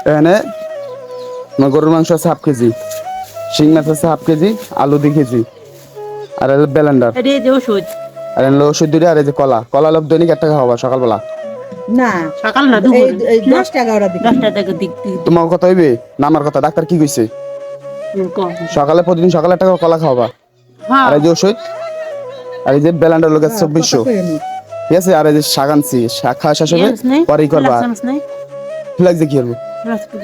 এখানে গরুর মাংস আছে হাফ কেজি, শিং মাছ আছে হাফ কেজি, আলু 2 কেজি, আর ব্লেন্ডার, এটা যে ওষুধ আর ওষুধ 2টা, আর এই যে কলা কলা লোক দৈনিক 1 টাকা খাওয়া সকালবেলা। না সকাল না দুপুর, এই 10 টাকা দিকে 10টা থেকে দিক দিক তোমার কথা হইবে না আমার কথা? ডাক্তার কি কইছে? কম। সকালে প্রতিদিন সকালে 1 টাকা কলা খাওয়াবা, আর হ্যাঁ এই যে ওষুধ, আর এই যে ব্লেন্ডার লোক 2400, ঠিক আছে? আর এই যে শাক আনছি, শাক খাওয়া শেষ হবে পরেই করবা। ফ্লাক্স দিয়ে কি করবো?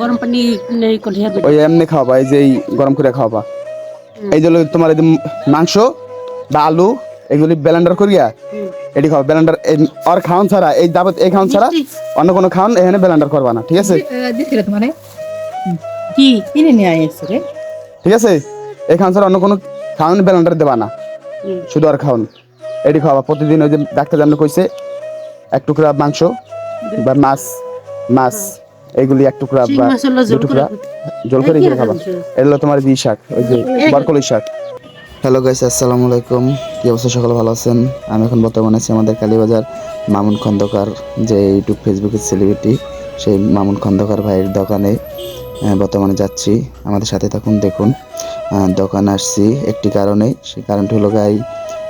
গরম পানি নেই করে হবে। ওই এমনি খাওয়াবা, এই যে এই গরম করে খাওয়াবা। এই যে তোমার এই যে মাংস বা আলু এগুলি ব্লেন্ডার করিয়া এটি খাও। ব্লেন্ডার আর খাওয়ান ছাড়া, এই যাবত এই খাওয়ান ছাড়া অন্য কোনো খাওয়ান এখানে ব্লেন্ডার করবা না, ঠিক আছে? দিছিলে তোমারে কি কিনে নিয়ে আইছে রে? ঠিক আছে, এই খাওয়ান ছাড়া অন্য কোনো খাওয়ান ব্লেন্ডার দেবা না, শুধু আর খাওয়ান এটি খাওয়াবা প্রতিদিন। ওই যে ডাক্তার জানলে কইছে 1 টুকরা মাংস বা মাছ মাছ এগুলি 1 টুকরা বা 2 টুকরা জল করে এগুলো খাবা। এগুলো তোমার বি শাক, ওই যে বরকলি শাক। হ্যালো গাইস, আসসালামু আলাইকুম। কি অবস্থা? সকলে ভালো আছেন? আমি এখন বর্তমানে আছি আমাদের কালীবাজার মামুন খন্দকার, যে ইউটিউব ফেসবুকের সেলিব্রিটি, সেই মামুন খন্দকার ভাইয়ের দোকানে বর্তমানে যাচ্ছি। আমাদের সাথে থাকুন, দেখুন। দোকানে আসছি একটি কারণে, সেই কারণটি হলো গাই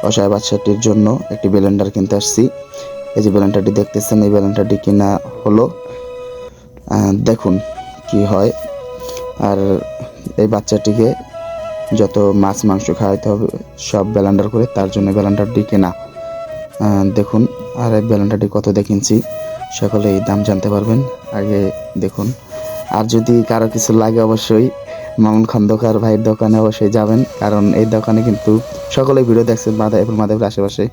অসহায় বাচ্চাটির জন্য একটি ব্লেন্ডার কিনতে আসছি। এই যে ব্লেন্ডারটি দেখতেছেন, এই ব্লেন্ডারটি কিনা হলো, দেখুন কি হয়। আর এই বাচ্চাটিকে যত মাছ মাংস খাওয়াইতে হবে সব ব্লেন্ডার করে, তার জন্য ব্লেন্ডারটি কেনা। দেখুন, আর এই ব্লেন্ডারটি কত কিনছি সকলে এই দাম জানতে পারবেন, আগে দেখুন। আর যদি কারো কিছু লাগে অবশ্যই মামুন খন্দকার ভাইয়ের দোকানে অবশ্যই যাবেন, কারণ এই দোকানে কিন্তু সকলে ভিডিও দেখছেন মাদারীপুর আশেপাশে।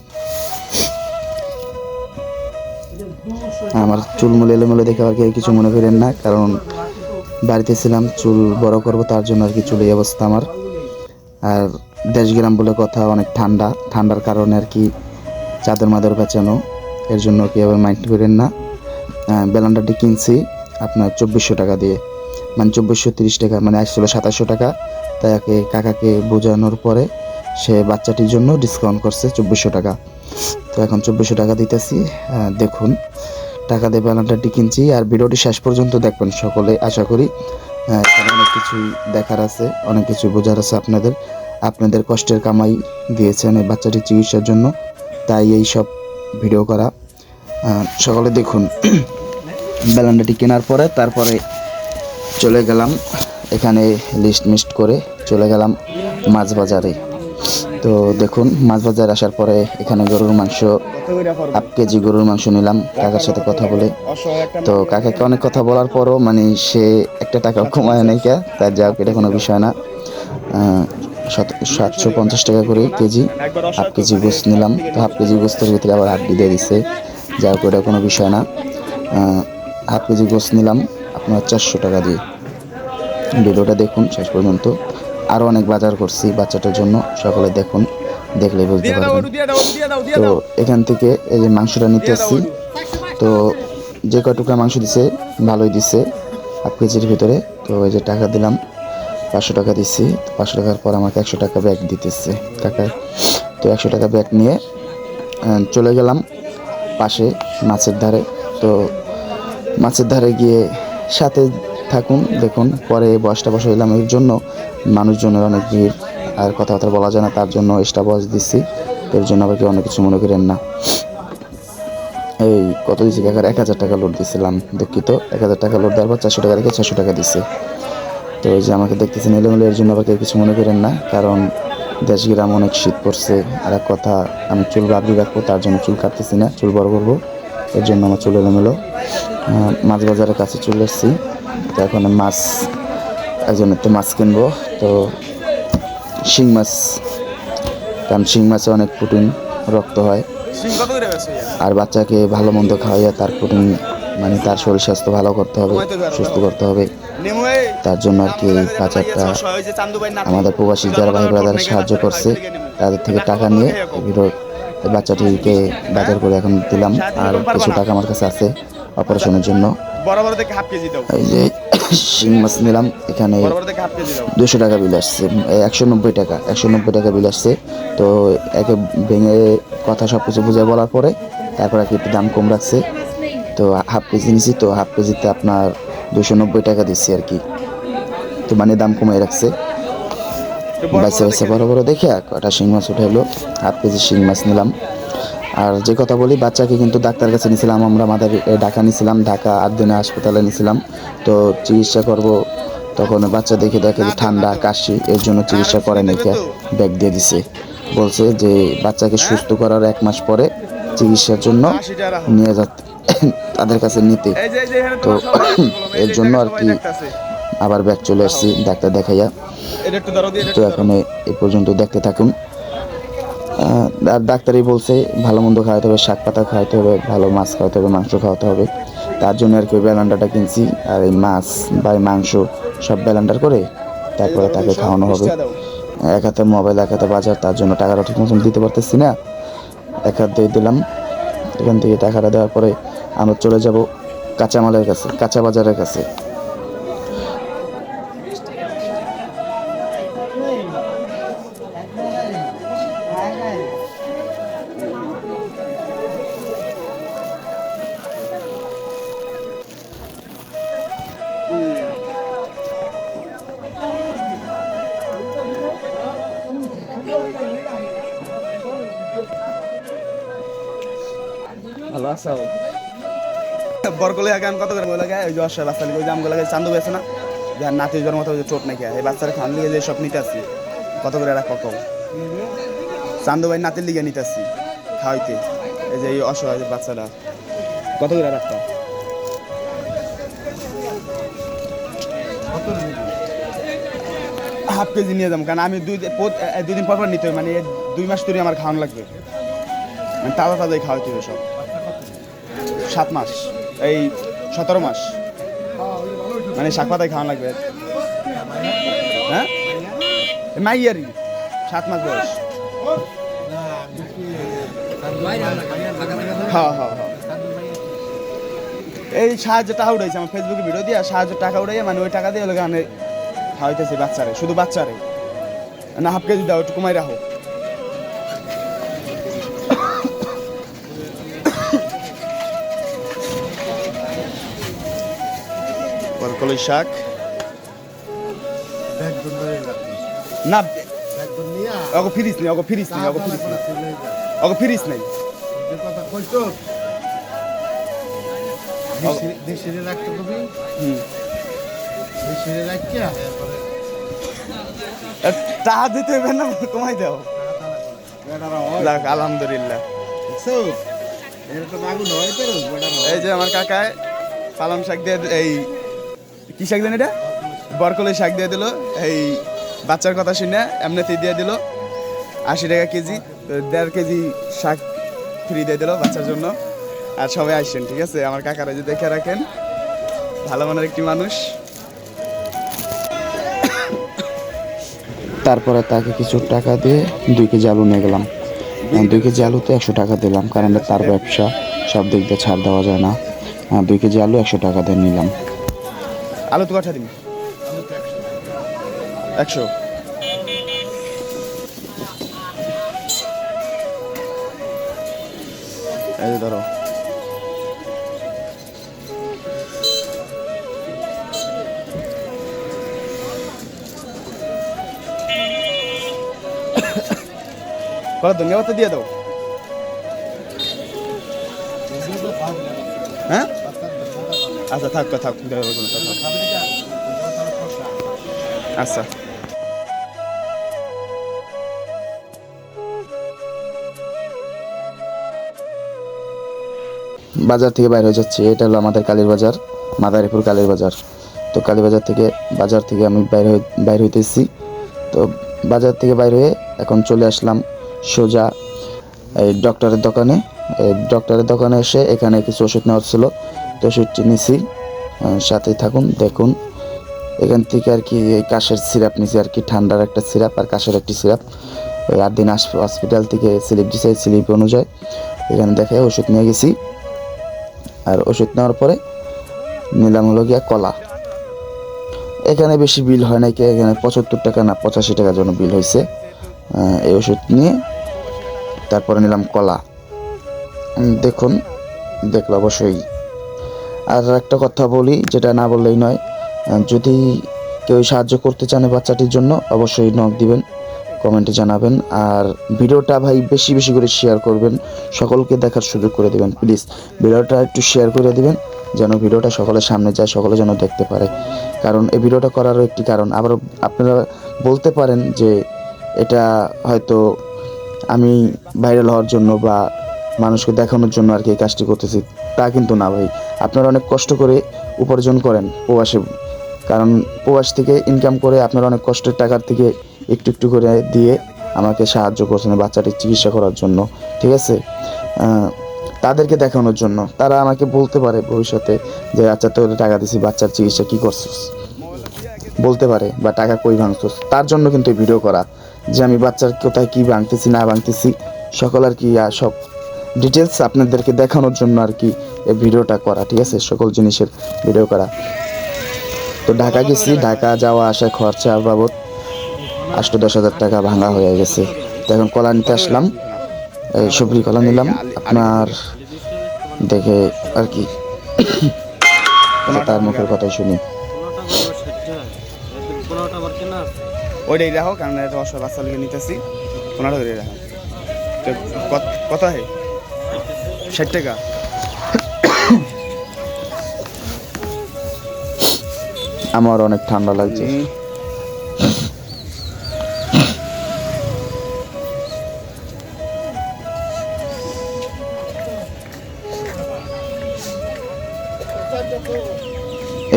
আমার চুলমুল এলোমেলো দেখে আর কেউ কিছু মনে করেন না, কারণ বাড়িতে ছিলাম, চুল বড় করব তার জন্য আর কি চুল এই অবস্থা আমার। আর দেশগ্রাম বলে কথা, অনেক ঠান্ডার কারণে আর কি চাদর মাদর বেচানো, এর জন্য কি আবার মাইন্ড করেন না। ব্লেন্ডারটি কিনছি আপনার 2400 টাকা দিয়ে, মানে 2430 টাকা, মানে আসছিল 2700 টাকা। তাই কাকাকে বোঝানোর পরে সে বাচ্চাটির জন্য ডিসকাউন্ট করছে 2400 টাকা। তো এখন 2400 টাকা দিতেছি। দেখুন, টাকা দিয়ে ব্লেন্ডারটি কিনছি। আর ভিডিওটি শেষ পর্যন্ত দেখবেন সকলে, আশা করি। এখানে অনেক কিছুই দেখার আছে, অনেক কিছু বোঝার আছে। আপনাদের কষ্টের কামাই দিয়েছেন এই বাচ্চাটির চিকিৎসার জন্য, তাই এই সব ভিডিও করা। সকলে দেখুন। ব্লেন্ডারটি কেনার পরে তারপরে চলে গেলাম এখানে, লিস্ট করে চলে গেলাম মাছ বাজারে। তো দেখুন, মাছ বাজার আসার পরে এখানে গরুর মাংস, হাফ কেজি গরুর মাংস নিলাম কাকার সাথে কথা বলে। তো কাকাকে অনেক কথা বলার পরও মানে সে 1 টাকা কমায় নাই, তার যাক এটা কোনো বিষয় না। 750 টাকা করে কেজি হাফ কেজি গোস্ত নিলাম। তো হাফ কেজি গোস্তের ভিতরে আবার হাড্ডি দিয়ে দিচ্ছে, যাই হোক এটা কোনো বিষয় না। হাফ কেজি গোস্ত নিলাম আপনার 400 টাকা দিয়ে। ভিডিওটা দেখুন শেষ পর্যন্ত। আরও অনেক বাজার করছি বাচ্চাটার জন্য, সকলে দেখুন, দেখলে বুঝতে পারবেন। তো এখান থেকে এই যে মাংসটা নিতে আসছি, তো যে কটুকরা মাংস দিছে ভালোই দিছে হাফ কেজির ভিতরে। তো এই যে টাকা দিলাম, 500 টাকা দিচ্ছি। 500 টাকার পর আমাকে 100 টাকা ব্যাগ দিতেছে টাকা। তো 100 টাকা ব্যাগ নিয়ে চলে গেলাম পাশে মাছের ধারে। তো মাছের ধারে গিয়ে সাথে থাকুন, দেখুন। পরে বসটা বসাইলাম, এর জন্য মানুষজনের অনেক ভিড়, আর কথাবার্তা বলা যায় না, তার জন্য এক্সট্রা বস দিচ্ছি। এর জন্য আবার কেউ অনেক কিছু মনে করেন না। এই কত দিচ্ছি কাকার? 1000 টাকা লোড দিচ্ছিলাম, দুঃখিত। 1000 টাকা লোড দেওয়ার পর 400 টাকা রেখে 600 টাকা দিচ্ছে। তো ওই যে আমাকে দেখতেছেন এলোমেলো, এর জন্য আবার কেউ কিছু মনে করেন না, কারণ দেশ গ্রাম অনেক শীত পড়ছে। আর এক কথা, আমি চুল বাবরি রাখবো, তার জন্য চুল কাটতেছি না, চুল বড় করবো, এর জন্য আমার চুল এলোমেলো। মাছ বাজারের কাছে চলে এসেছি। তো এখন মাছ, একজনের তো মাছ কিনবো। তো শিং মাছ, কারণ শিং মাছে অনেক প্রোটিন, রক্ত হয়। আর বাচ্চাকে ভালো মন্দ খাওয়াইয়া তার প্রোটিন, মানে তার শরীর স্বাস্থ্য ভালো করতে হবে, সুস্থ করতে হবে। তার জন্য আর কি এই বাজারটা আমাদের প্রবাসী যারা ভাই ব্রাদার সাহায্য করছে তাদের থেকে টাকা নিয়ে বাচ্চাটিকে বাজার করে এখন দিলাম। আর কিছু টাকা আমার কাছে আছে অপারেশনের জন্য। এই যে শিং মাছ নিলাম, এখানে 200 টাকা বিল আসছে, 190 টাকা, 190 টাকা বিল আসছে। তো একে ভেঙে কথা সব কিছু বুঝে বলার পরে তারপর আর কি একটু দাম কম রাখছে। তো হাফ কেজি নিছি, তো হাফ কেজিতে আপনার 290 টাকা দিচ্ছি আর কি। তো মানে দাম কমাই রাখছে। বাচ্চা বাচ্চা বড় বড় দেখে কটা শিং মাছ উঠে এলো, 1/2 কেজি শিং মাছ নিলাম। আর যে কথা বলি, বাচ্চাকে কিন্তু ডাক্তার কাছে নিয়েছিলাম আমরা, আমাদের ঢাকা নিয়েছিলাম, ঢাকা 8 দিনে হাসপাতালে নিয়েছিলাম। তো চিকিৎসা করব, তখন বাচ্চা দেখে যে ঠান্ডা কাশি, এর জন্য চিকিৎসা করে নাকি ব্যাগ দিয়ে দিছে। বলছে যে বাচ্চাকে সুস্থ করার 1 মাস পরে চিকিৎসার জন্য নিয়ে যাচ্ছে তাদের কাছে নিতে। তো এর জন্য আর কি আবার ব্যাগ চলে আসছি ডাক্তার দেখাইয়া। তো এখন এই পর্যন্ত দেখতে থাকুন। আর ডাক্তারই বলছে ভালো মন্দ খাওয়াতে হবে, শাক পাতা খাওয়াতে হবে, ভালো মাছ খাওয়াতে হবে, মাংস খাওয়াতে হবে। তার জন্য আর কি ব্যালেন্ডারটা কিনছি। আর এই মাছ বা মাংস সব ব্যালেন্ডার করে তারপরে তাকে খাওয়ানো হবে। এক হাতে মোবাইল, এক হাতে বাজার, তার জন্য টাকাটা ঠিক মতন দিতে পারতেছি না। এক হাত দিয়ে দিলাম। এখান থেকে টাকাটা দেওয়ার পরে আমরা চলে যাব কাঁচামালের কাছে, কাঁচা বাজারের কাছে। ভালো আছো? বরকলে এখন কত করে বলে ওই যে অসহায় বাচ্চা ওই যে আমগুলো চান্দু গেছে না, যার নাতি জ্বর মতো চোট নাকি, এই বাচ্চারা খান লিগে যে সব নিতে আসছি, কত করে রাখো কম চান্দু ভাই নাতির লিগে নিতে আসছি খাওয়াইতে, এই যে এই অসহায় বাচ্চারা কত করে রাখতো? হাফ কেজি নিয়ে যাবো, কারণ আমি দুই দিন পর পর নিতে হবে, মানে 2 মাস ধরে আমার খাওয়ানো লাগবে, মানে তাজা তাজাই খাওয়াইতে হবে সব। 7 মাস, এই 17 মাস, মানে শাক পাতায় খাওয়ানো লাগবে। হ্যাঁ মাইয়ারি 7 মাস বয়স। হ্যাঁ হ্যাঁ হ্যাঁ, এই সাহায্য টাকা উঠাইছে আমার ফেসবুকে ভিডিও দিয়ে, সাহায্য টাকা উঠাইয়া মানে ওই টাকা দিয়ে ওগুলো গানে খাওয়াইতেছি বাচ্চারে, শুধু বাচ্চারে। না হাফ কেজি দাও, একটু কমাই রাখো। বরকলাই শাক না, ওকে ফিরিস নেই, ওকে ফিরিস নেই, ওকে ফিরিস নেই, ওকে ফিরিস নেই। টাকা দিতে হবে না, কমাই দাও। যাক আলহামদুলিল্লাহ। এই যে আমার কাকায় পালং শাক দিয়ে, এই কি শাক দেন এটা, বরকলাই শাক দিয়ে দিল, এই বাচ্চার কথা শুনে এমনিতেই দিয়ে দিল 80 টাকা কেজি। 1.5 কেজি শাক ফ্রি দিয়ে দিল বাচ্চার জন্য। আর সবাই আসছেন, ঠিক আছে? আমার কাকারা যে দেখে রাখেন, ভালো মনের একটি মানুষ। তারপরে তাকে কিছু টাকা দিয়ে 2 কেজি আলু নিয়ে গেলাম। 2 কেজি আলুতে 100 টাকা দিলাম, কারণ তার ব্যবসা, সব দিক দিয়ে ছাড় দেওয়া যায় না। 2 কেজি আলু 100 টাকা দিয়ে নিলাম। আলু তো কাঠা দিন 100। এই যে ধরো, ধন্যবাদ দিয়ে দাও। হ্যাঁ আচ্ছা থাক থাক, আচ্ছা। বাজার থেকে বাইরে হয়ে যাচ্ছি। এটা হলো আমাদের কালীর বাজার, মাদারীপুর কালীর বাজার। তো কালী বাজার থেকে আমি বাইরে হইতেছি। তো বাজার থেকে বাইরে হয়ে এখন চলে আসলাম সোজা এই ডক্টরের দোকানে। ডক্টরের দোকানে এসে এখানে কিছু ওষুধ নেওয়ার ছিল, তো ওষুধটি নিছি। সাথে থাকুন, দেখুন। এখান থেকে আর কি এই কাশের সিরাপ নিছি আর কি, ঠান্ডার একটা সিরাপ আর কাশের একটি সিরাপ। ওই 8 দিন হসপিটাল থেকে স্লিপ দিছে, স্লিপ অনুযায়ী এখানে দেখে ওষুধ নিয়ে গেছি। আর ওষুধ নেওয়ার পরে নিলাম হলো গিয়া কলা। এখানে বেশি বিল হয় নাই, এখানে 75 টাকা না 85 টাকার জন্য বিল হয়েছে। এই ওষুধ নিয়ে তারপরে নিলাম কলা। দেখুন, দেখলে অবশ্যই আর একটা কথা বলি, যেটা না বললেই নয়, যদি কেউ সাহায্য করতে চান এই বাচ্চাটির জন্য অবশ্যই নক দিবেন, কমেন্টে জানাবেন। আর ভিডিওটা ভাই বেশি বেশি করে শেয়ার করবেন, সকলকে দেখার সুযোগ করে দিবেন প্লিজ। ভিডিওটা একটু শেয়ার করে দিবেন যেন ভিডিওটা সকলের সামনে যায়, সকলে যেন দেখতে পারে। কারণ এই ভিডিওটা করারও একটি কারণ, আবার আপনারা বলতে পারেন যে এটা হয়তো আমি ভাইরাল হওয়ার জন্য বা মানুষকে দেখানোর জন্য আর কি এই কাজটি করতেছি, তা কিন্তু না ভাই। আপনারা অনেক কষ্ট করে উপার্জন করেন প্রবাসে, কারণ প্রবাস থেকে ইনকাম করে আপনারা অনেক কষ্টের টাকার থেকে একটু একটু করে দিয়ে আমাকে সাহায্য করছেন বাচ্চাটির চিকিৎসা করার জন্য, ঠিক আছে? তাদেরকে দেখানোর জন্য তারা আমাকে বলতে পারে ভবিষ্যতে যে আচ্ছা তোর টাকা দিছি, বাচ্চার চিকিৎসা কী করছিস বলতে পারে, বা টাকা কই ভাঙছিস। তার জন্য কিন্তু এই ভিডিও করা, যে আমি বাচ্চার কোথায় কী ভাঙতেছি না ভাঙতেছি সকল আর কি সব ডিটেলস আপনাদেরকে দেখানোর জন্য আর কি এই ভিডিওটা করা, ঠিক আছে? সকল জিনিসের ভিডিও করা। তো ঢাকা গেছি, ঢাকা যাওয়া আসা খরচা বাবদ 8-10 হাজার টাকা ভাঙা হয়ে গেছে। তো এখন কলা নিতে আসলাম, এই সবজি কলা নিলাম আপনার, দেখে আর কি তার মুখের কথাই শুনি। ওইটাই রাখো, কারণ এটা অসহায় বাচ্চা লিখে নিতেছি, 15 টাকা রাখো। তো কত হে? 60 টাকা। আমার অনেক ঠান্ডা লাগছে।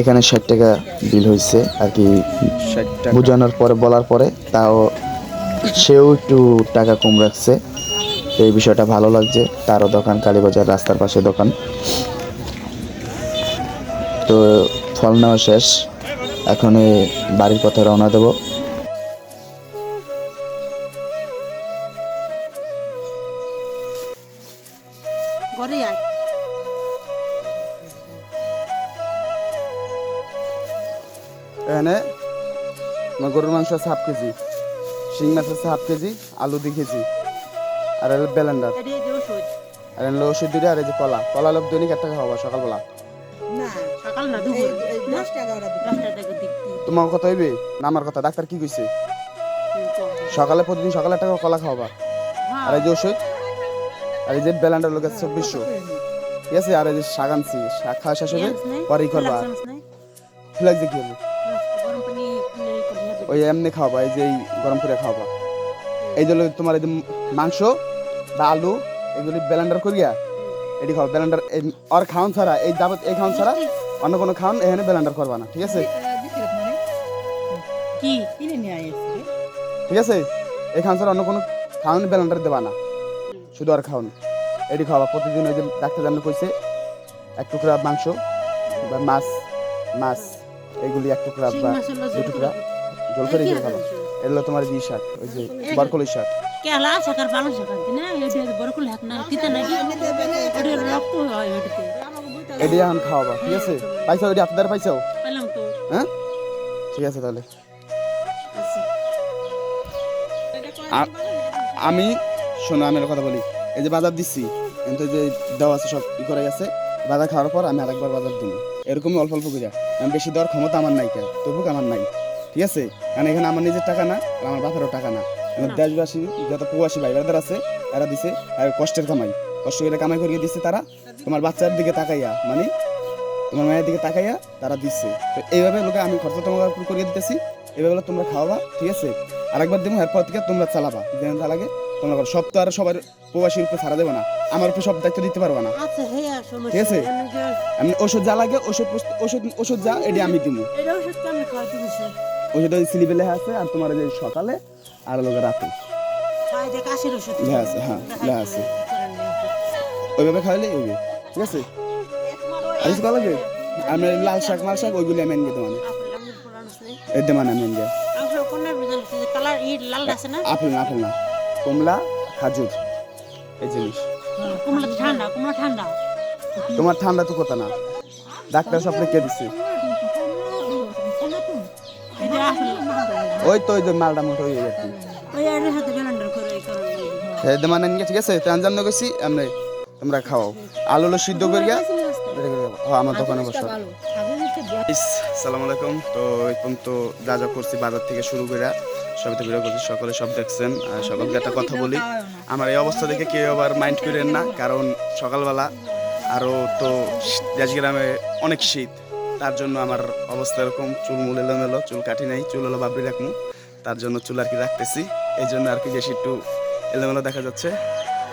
এখানে 60 টাকা বিল হয়েছে আর কি, 60 টাকা বোঝানোর পরে বলার পরে তাও সেও একটু টাকা কম রাখছে। তো এই বিষয়টা ভালো লাগছে। তারও দোকান কালীবাজার রাস্তার পাশে দোকান। তো ফল নেওয়া শেষ, এখন বাড়ির পথে রওনা দেব। ঘরে আয়। এখানে আমার গরুর মাংস আছে 1/2 কেজি, শিং মাছ আছে 1/2 কেজি, আলু 2 কেজি, আর হলো ব্লেন্ডার, এটাই যে ওষুধ। আর হলো ওষুধ 2টা, আর এই যে কলা লোক দৈনিক 1 টাকা খাওয়া সকালবেলা। না সকাল না দুপুর। এই 10 টাকা ওরা দিবে। 10 টাকা দিচ্ছি। তোমার কথা হইবে না আমার কথা? ডাক্তার কি কইছে? সকালে প্রতিদিন সকালে 1 টাকা কলা খাওয়াবা, আর এই যে ওষুধ, আর এই যে ব্লেন্ডার লোক আছে 2400, ঠিক আছে? আর এই যে শাক আনছি, শাক খাওয়া শেষ হবে পরেই করবা। ফ্লেক্স দেখি হবে গরম পানি করে দিবে। ওই এমনি খাওয়াবা, এই যে এই গরম করে খাওয়াবা। এই যে তোমার এই যে মাংস বা আলু এগুলি ব্লেন্ডার করিয়া এটি খাও। ব্লেন্ডার আর খাওয়ান ছাড়া, এই যাবত এই খাওয়ান ছাড়া অন্য কোনো খাওয়ান এখানে ব্লেন্ডার করবা না, ঠিক আছে? দিছিল মানে কি কিনে নিয়ে আইছে রে। ঠিক আছে? এই খাওয়ান ছাড়া অন্য কোনো খাওয়ান ব্লেন্ডার দেবা না, শুধু আর খাওয়ান এটি খাওয়াবা প্রতিদিন। ওই যে ডাক্তার জানো কইছে 1 টুকরা মাংস বা মাছ এগুলি 1 টুকরা বা 2 টুকরা জল করে দিয়ে খাবা। এগুলো তোমার যে শাক, ওই যে বরকলি শাক, কেলা শাকার পালং শাক না, এটা বরকুল হাক না তিতা নাকি, ওটা রক্ত হয় ওটাতে। এটি এখন খাওয়াবা, ঠিক আছে? পাইছো এটি আপনাদের পাইছো? পেলাম তো। হ্যাঁ ঠিক আছে তাহলে। আচ্ছা। আমি শোনো, আমি একটা কথা বলি, এই যে বাজার দিচ্ছি কিন্তু যে দেওয়া আছে সব ই করে গেছে, বাজার খাওয়ার পর আমি আরেকবার বাজার দিব, এরকমই অল্প অল্প করে। আমি বেশি দেওয়ার ক্ষমতা আমার নাই, কেন তবু আমার নাই, ঠিক আছে? কারণ এখানে আমার নিজের টাকা না, আর আমার বাপেরও টাকা না, দেশবাসী যত প্রবাসী ভাই ব্রাদার আছে এরা দিছে, আর কষ্টের কামাই, কষ্ট করে কামাই করিয়ে দিচ্ছে তারা, তোমার বাচ্চার দিকে তাকাইয়া, মানে তোমার মায়ের দিকে তাকাইয়া তারা দিচ্ছে। তো এইভাবে লোকে আমি খরচা তোমার করিয়ে দিতেছি, এইভাবে তোমরা খাওয়াবা, ঠিক আছে? আরেকবার দেবো, এরপর থেকে তোমরা চালাবা, যেন যা লাগে তোমরা করো। সব তো আর সবার প্রবাসীর উপরে ছাড়া দেবে না, আমার উপরে সব দায়িত্ব দিতে পারবা না, আচ্ছা হ্যাঁ ঠিক আছে? আমি ওষুধ যা লাগে ওষুধ যা এটি আমি দিব। এটা ওষুধ আমি খাওয়াতে বসে ওষুধ ওই স্লিপে লেখা আছে, আর তোমার যে সকালে আর লোকে রাতে খাই দেখ কাশির ওষুধ লেখা আছে, হ্যাঁ লেখা আছে, ওইভাবে খাওয়ালে ওইভাবে, ঠিক আছে? আর কিছু ভালো লাগে আমি লাল শাক মাল শাক ওইগুলি আমি এনে দেবো, এর দেবো আমি এনে কালার ই লাল আছে না, আপেল না কমলা খাজুর এই জিনিস। কমলা ঠান্ডা তোমার ঠান্ডা তো কথা না, ডাক্তার সব লিখে দিচ্ছে। এটা আপেল ওই তো ওই যে মালটা মোটা হয়ে যাচ্ছে, ওই এর হাতে ব্লেন্ডার করে এই কারণে সেই দেমান এনে, ঠিক আছে? তানজাম গেছি আমরা, তোমরা খাও। আলু সিদ্ধ করিয়া আমার দোকানে বসো। ভালো আগে হচ্ছে আসসালামু আলাইকুম। তো এই পর্যন্ত যা যা করছি বাজার থেকে শুরু করে সবই তো ভিডিও করছি, সকলে সব দেখছেন। আর সকলকে একটা কথা বলি, আমার এই অবস্থা দেখে কেউ আবার মাইন্ড করেন না, কারণ সকালবেলা আরও তো দেশ গ্রামে অনেক শীত, তার জন্য আমার অবস্থা এরকম, চুল মুল এলোমেলো, চুল কাটি নাই, চুল হলো বাবরি রাখমু, তার জন্য চুল আর কি রাখতেছি, এই জন্য আর কি বেশি একটু এলোমেলো দেখা যাচ্ছে।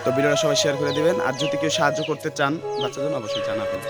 তো ভিডিওটা সবাই শেয়ার করে দিবেন, আর যদি কেউ সাহায্য করতে চান বাচ্চার জন্য অবশ্যই জানাবেন।